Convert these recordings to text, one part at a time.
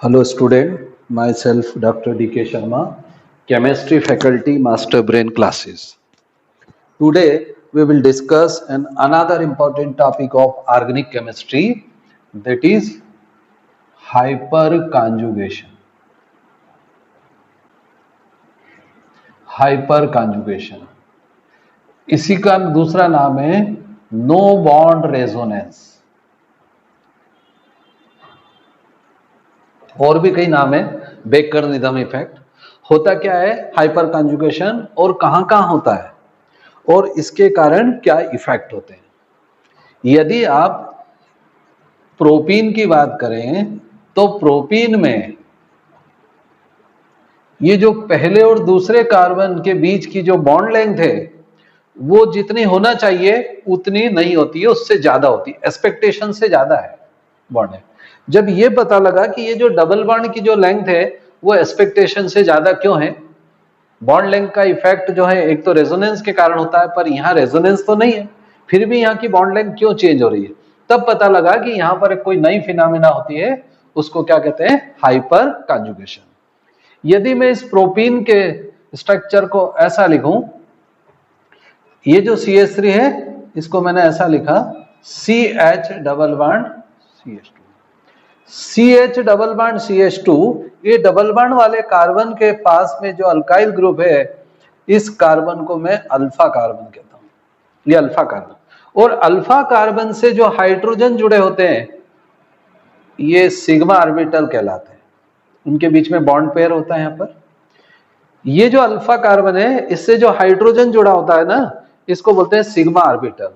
Hello student, myself Dr. D.K. Sharma, Chemistry Faculty Master Brain Classes. Today we will discuss another important topic of organic chemistry, that is hyperconjugation. Hyperconjugation, इसी का दूसरा नाम है no bond resonance, और भी कई नाम है, बेकर-निधन इफेक्ट। होता क्या है हाइपर कॉन्जुगेशन और कहां कहां होता है और इसके कारण क्या इफेक्ट होते हैं। यदि आप प्रोपीन की बात करें तो प्रोपीन में ये जो पहले और दूसरे कार्बन के बीच की जो बॉन्ड लेंथ है वो जितनी होना चाहिए उतनी नहीं होती है, उससे ज्यादा होती है, एक्सपेक्टेशन से ज्यादा है बॉन्ड है। जब ये पता लगा कि ये जो डबल बॉन्ड की जो लेंथ है वो एक्सपेक्टेशन से ज्यादा क्यों है, बॉन्ड लेंथ का इफेक्ट जो है एक तो रेजोनेंस के कारण होता है, पर यहाँ रेजोनेंस तो नहीं है, फिर भी यहाँ की बॉन्ड लेंथ क्यों चेंज हो रही है, तब पता लगा कि यहाँ पर कोई नई फिनोमेना होती है, उसको क्या कहते हैं, हाइपर कॉन्जुगेशन। यदि मैं इस प्रोपीन के स्ट्रक्चर को ऐसा लिखूं, ये जो CH3 है इसको मैंने ऐसा लिखा CH double bond CH2, CH double bond CH2, ये डबल बॉन्ड वाले कार्बन के पास में जो अल्काइल ग्रुप है इस कार्बन को मैं अल्फा कार्बन कहता हूं, ये अल्फा कार्बन। और अल्फा कार्बन से जो हाइड्रोजन जुड़े होते हैं ये सिग्मा ऑर्बिटल कहलाते हैं, उनके बीच में बॉन्ड पेयर होता है। यहाँ पर ये जो अल्फा कार्बन है इससे जो हाइड्रोजन जुड़ा होता है ना, इसको बोलते हैं सिग्मा ऑर्बिटल।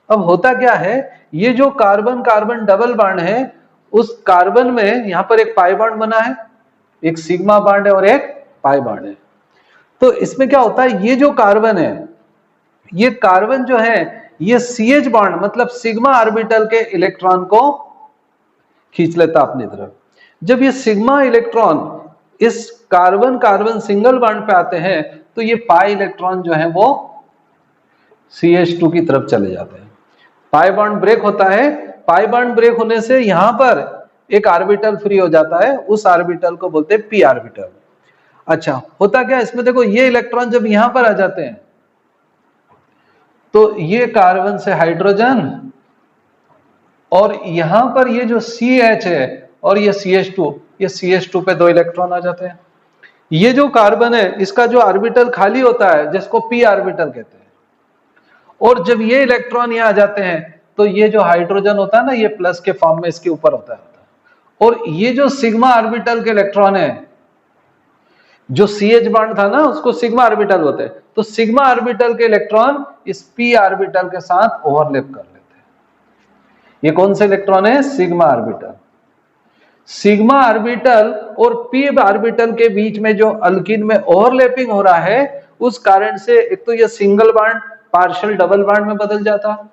अब होता क्या है, ये जो कार्बन कार्बन डबल बॉन्ड है उस कार्बन में यहां पर एक पाई बॉन्ड बना है, एक सिग्मा बॉन्ड है और एक पाई बॉन्ड है। तो इसमें क्या होता है, ये जो कार्बन है, ये कार्बन जो है ये CH बॉन्ड मतलब सिग्मा ऑर्बिटल के इलेक्ट्रॉन को खींच लेता अपनी तरफ। जब ये सिग्मा इलेक्ट्रॉन इस कार्बन कार्बन सिंगल बॉन्ड पे आते हैं तो ये पाई इलेक्ट्रॉन जो है वो CH2 की तरफ चले जाते हैं, पाई बॉन्ड ब्रेक होता है। पाई बॉन्ड ब्रेक होने से यहां पर एक ऑर्बिटल फ्री हो जाता है, उस ऑर्बिटल को बोलते हैं p ऑर्बिटल। अच्छा, होता क्या है इसमें, देखो ये इलेक्ट्रॉन जब यहां पर आ जाते हैं तो ये कार्बन से हाइड्रोजन और यहां पर ये जो CH है और ये CH2, ये CH2 पे 2 इलेक्ट्रॉन आ जाते हैं। ये जो कार्बन है इसका जो ऑर्बिटल खाली होता है जिसको p ऑर्बिटल कहते हैं, और जब ये इलेक्ट्रॉन यहाँ आ जाते हैं तो ये जो हाइड्रोजन होता है ना ये प्लस के फॉर्म में इसके ऊपर होता है, और ये जो सिग्मा ऑर्बिटल के इलेक्ट्रॉन है, जो CH बॉन्ड था ना उसको सिग्मा ऑर्बिटल बोलते हैं, तो सिग्मा ऑर्बिटल के इलेक्ट्रॉन इस p ऑर्बिटल के साथ ओवरलैप कर लेते हैं। ये कौन से इलेक्ट्रॉन है, सिग्मा ऑर्बिटल। सिग्मा ऑर्बिटल और p ऑर्बिटल के बीच में जो अल्कीन में ओवरलैपिंग हो रहा है उस कारण से एक तो ये single bond partial double bond में बदल जाता,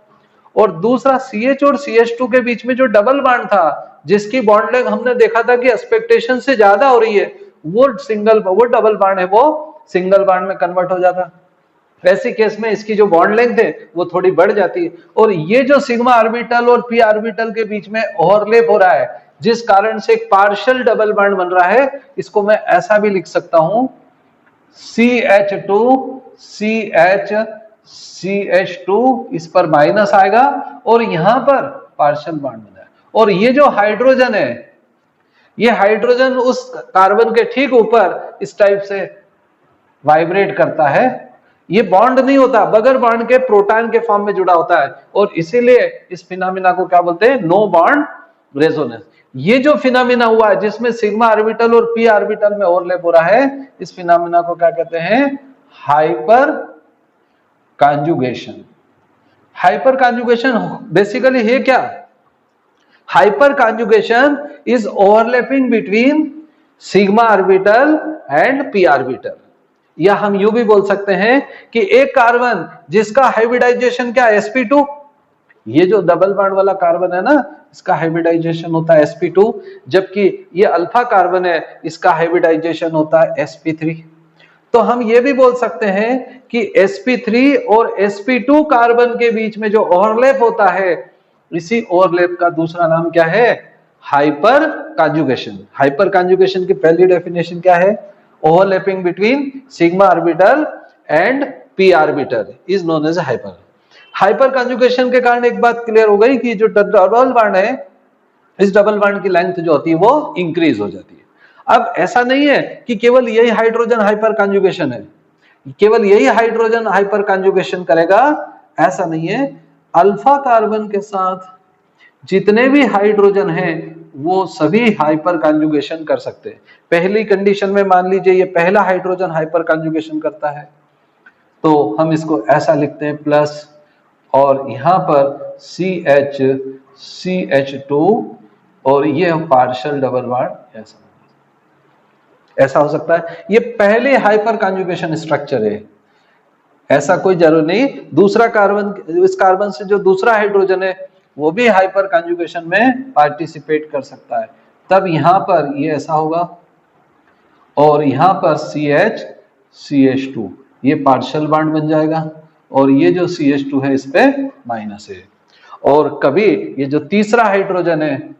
और दूसरा CH और CH2 के बीच में जो डबल बॉन्ड था जिसकी बॉन्ड लेंथ हमने देखा था कि एक्सपेक्टेशन से ज्यादा हो रही है, वो डबल बॉन्ड है वो सिंगल बॉन्ड में कन्वर्ट हो जाता। ऐसे केस में इसकी जो बॉन्ड लेंथ है वो थोड़ी बढ़ जाती है, और ये जो सिग्मा ऑर्बिटल और p ऑर्बिटल के बीच में ओवरलैप हो रहा है जिस कारण से एक पार्शियल डबल बॉन्ड बन रहा है, इसको मैं ऐसा भी लिख सकता हूं CH2 CH2, इस पर माइनस आएगा और यहां पर पार्शियल बॉन्ड बना है, और ये जो हाइड्रोजन है ये हाइड्रोजन उस कार्बन के ठीक ऊपर इस टाइप से वाइब्रेट करता है। ये बॉन्ड नहीं होता, बगैर बॉन्ड के प्रोटॉन के फॉर्म में जुड़ा होता है, और इसीलिए इस फिनोमेना को क्या बोलते हैं, नो बॉन्ड रेजोनेंस। ये जो फिनोमेना हुआ है जिसमें सिग्मा ऑर्बिटल और p ऑर्बिटल में ओवरलैप हो रहा है, इस फिनोमेना को क्या कहते हैं, hyper conjugation. Hyper conjugation basically है क्या, hyper conjugation is overlapping between sigma orbital and p orbital, या हम यूं भी बोल सकते हैं कि एक कार्बन जिसका हाइब्रिडाइजेशन क्या है, sp2, ये जो डबल बॉन्ड वाला कार्बन है ना इसका हाइब्रिडाइजेशन होता है sp2, जबकि ये अल्फा कार्बन है इसका हाइब्रिडाइजेशन होता है sp3। तो हम ये भी बोल सकते हैं कि sp3 और sp2 कार्बन के बीच में जो ओवरलैप होता है, इसी ओवरलैप का दूसरा नाम क्या है, हाइपर कॉन्जुगेशन। हाइपर कॉन्जुगेशन की पहली डेफिनेशन क्या है? Overlapping between sigma orbital and p orbital is known as hyper. Hyperconjugation के कारण एक बात क्लियर हो गई कि जो डबल बॉन्ड है, इस डबल बॉन्ड की लेंथ जो होती है वो इंक्रीज हो जाती है। अब ऐसा नहीं है कि केवल यही हाइड्रोजन हाइपर कॉन्जुगेशन है, केवल यही हाइड्रोजन हाइपर कॉन्जुगेशन करेगा, ऐसा नहीं है। अल्फा कार्बन के साथ जितने भी हाइड्रोजन हैं वो सभी हाइपर कॉन्जुगेशन कर सकते हैं। पहली कंडीशन में मान लीजिए ये पहला हाइड्रोजन हाइपर कॉन्जुगेशन करता है, तो हम इसको ऐसा लिखते हैं प्लस, और यहां पर CH2 और ये पार्शियल डबल बॉन्ड ऐसा हो सकता है। ये पहले हाइपर कॉन्जुगेशन स्ट्रक्चर है, ऐसा कोई जरूर नहीं। दूसरा कार्बन, इस कार्बन से जो दूसरा हाइड्रोजन है वो भी हाइपर कॉन्जुगेशन में पार्टिसिपेट कर सकता है, तब यहां पर ये ऐसा होगा, और यहां पर CH2 ये पार्शियल बॉन्ड बन जाएगा, और ये जो CH2 है इस पे माइनस है। और कभी ये जो तीसरा हाइड्रोजन है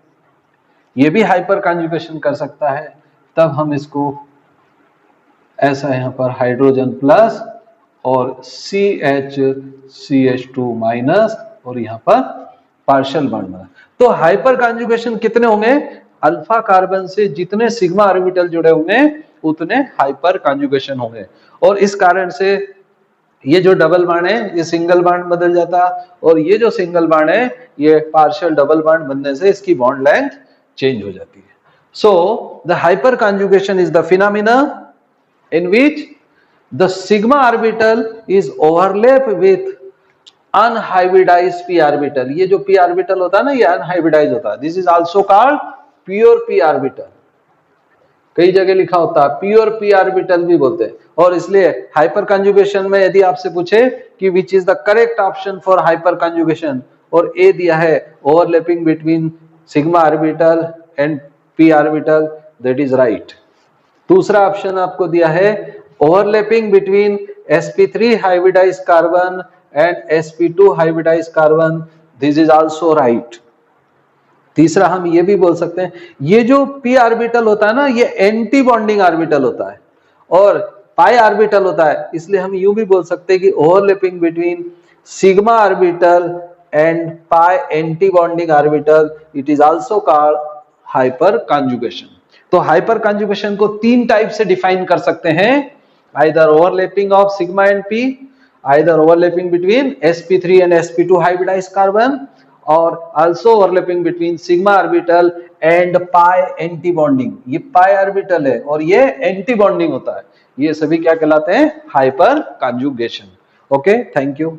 ये भी हाइपर कॉन्जुगेशन कर सकता है, तब हम इसको ऐसा यहां पर हाइड्रोजन प्लस और CH2 माइनस, और यहां पर पार्शियल बॉन्ड बना। तो हाइपर कॉन्जुगेशन कितने होंगे? अल्फा कार्बन से जितने सिग्मा ऑर्बिटल जुड़े होंगे उतने हाइपर कॉन्जुगेशन होंगे, और इस कारण से ये जो डबल बॉन्ड है ये सिंगल बॉन्ड बदल जाता, और ये जो सिंगल बॉन्ड है ये पार्शियल डबल बॉन्ड बनने से इसकी बॉन्ड लेंथ चेंज हो जाती है। So the hyper conjugation is the phenomena in which the sigma orbital is overlap with unhybridized p orbital। ये जो p orbital होता है ना, ये unhybridized होता है। This is also called pure p orbital। कई जगह लिखा होता है प्योर p orbital भी बोलते हैं। और इसलिए हाइपर कॉन्जुगेशन में यदि आपसे पूछे कि which is the correct option for hyperconjugation, और ए दिया है overlapping between sigma orbital and p orbital, that is right. दूसरा ऑप्शन आपको दिया है overlapping between sp3 hybridise carbon and sp2 hybridise carbon, this is also right. तीसरा हम ये भी बोल सकते हैं ये जो p ऑर्बिटल होता है ना ये एंटी बॉन्डिंग ऑर्बिटल होता है और पाई ऑर्बिटल होता है, इसलिए हम यूं भी बोल सकते हैं कि overlapping between sigma orbital and pi anti bonding orbital, it is also called hyperconjugation. तो हाइपर कॉन्जुगेशन को तीन टाइप से डिफाइन कर सकते हैं, either overlapping of sigma and p, either overlapping between sp3 and sp2 hybridise carbon, और also overlapping between sigma orbital and pi anti bonding. ये pi orbital है और ये एंटी बॉन्डिंग होता है, ये सभी क्या कहलाते हैं? Hyper conjugation. Okay, thank you.